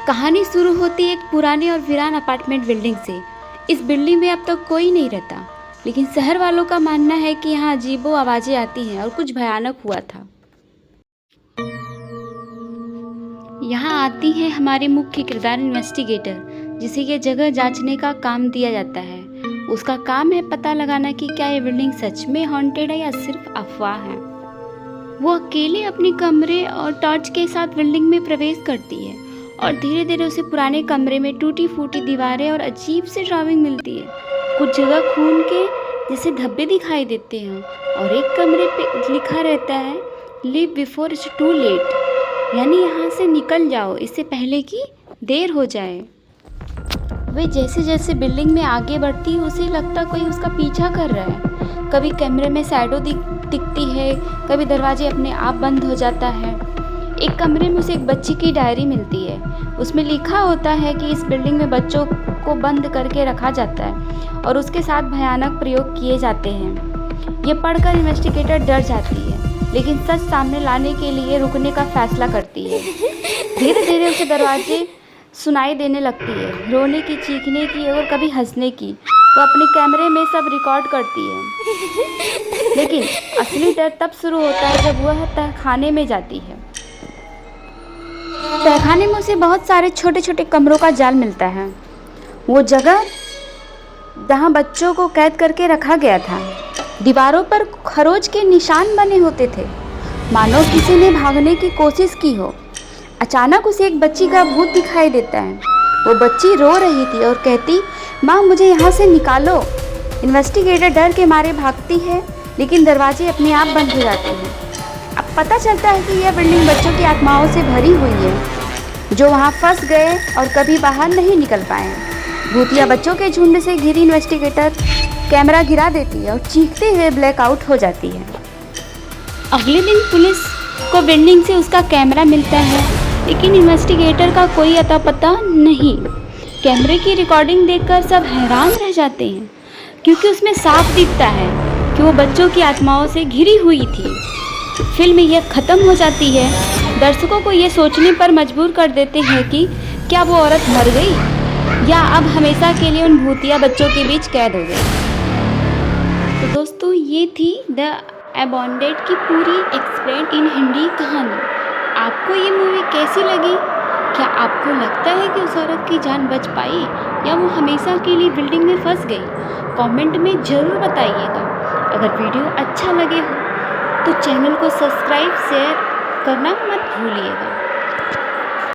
कहानी शुरू होती है एक पुराने और वीरान अपार्टमेंट बिल्डिंग से। इस बिल्डिंग में अब तक कोई नहीं रहता, लेकिन शहर वालों का मानना है कि यहाँ अजीबो आवाज़ें आती हैं और कुछ भयानक हुआ था। यहाँ आती है हमारे मुख्य किरदार इन्वेस्टिगेटर, जिसे ये जगह जांचने का काम दिया जाता है। उसका काम है पता लगाना कि क्या ये बिल्डिंग सच में हॉन्टेड है या सिर्फ अफवाह है। वो अकेले अपने कमरे और टॉर्च के साथ बिल्डिंग में प्रवेश करती है और धीरे धीरे उसे पुराने कमरे में टूटी फूटी दीवारें और अजीब सी ड्राइंग मिलती है। कुछ जगह खून के जैसे धब्बे दिखाई देते हैं और एक कमरे पे लिखा रहता है live before it's too late, यानी यहाँ से निकल जाओ इससे पहले कि देर हो जाए। वे जैसे जैसे बिल्डिंग में आगे बढ़ती है उसे लगता कोई उसका पीछा कर रहा है। कभी कैमरे में शैडो दिखती है, कभी दरवाजे अपने आप बंद हो जाता है। एक कमरे में उसे एक बच्ची की डायरी मिलती है। उसमें लिखा होता है कि इस बिल्डिंग में बच्चों को बंद करके रखा जाता है और उसके साथ भयानक प्रयोग किए जाते हैं। ये पढ़कर इन्वेस्टिगेटर डर जाती है, लेकिन सच सामने लाने के लिए रुकने का फैसला करती है। धीरे धीरे उसे दरवाजे सुनाई देने लगती है, रोने की, चीखने की और कभी हंसने की। वो अपने कैमरे में सब रिकॉर्ड करती है, लेकिन असली डर तब शुरू होता है जब वह तहखाने में जाती है। तहखाने में उसे बहुत सारे छोटे छोटे कमरों का जाल मिलता है, वो जगह जहाँ बच्चों को कैद करके रखा गया था। दीवारों पर खरोच के निशान बने होते थे, मानो किसी ने भागने की कोशिश की हो। अचानक उसे एक बच्ची का भूत दिखाई देता है। वो बच्ची रो रही थी और कहती, माँ मुझे यहाँ से निकालो। इन्वेस्टिगेटर डर के मारे भागती है, लेकिन दरवाजे अपने आप बंद हो जाते हैं। अब पता चलता है कि यह बिल्डिंग बच्चों की आत्माओं से भरी हुई है, जो वहाँ फंस गए और कभी बाहर नहीं निकल पाए। भूतिया बच्चों के झुंड से घिरी इन्वेस्टिगेटर कैमरा गिरा देती है और चीखते हुए ब्लैकआउट हो जाती है। अगले दिन पुलिस को बिल्डिंग से उसका कैमरा मिलता है, लेकिन इन्वेस्टिगेटर का कोई अता पता नहीं। कैमरे की रिकॉर्डिंग देखकर सब हैरान रह जाते हैं, क्योंकि उसमें साफ दिखता है कि वो बच्चों की आत्माओं से घिरी हुई थी। फिल्म यह ख़त्म हो जाती है, दर्शकों को ये सोचने पर मजबूर कर देते हैं कि क्या वो औरत मर गई या अब हमेशा के लिए उन भूतिया बच्चों के बीच कैद हो गई। तो दोस्तों, ये थी द अबॉन्डेड की पूरी एक्सप्लेन इन हिंदी कहानी। आपको ये मूवी कैसी लगी? क्या आपको लगता है कि उस औरत की जान बच पाई या वो हमेशा के लिए बिल्डिंग में फंस गई? कमेंट में ज़रूर बताइएगा। अगर वीडियो अच्छा लगे हो तो चैनल को सब्सक्राइब शेयर करना मत भूलिएगा।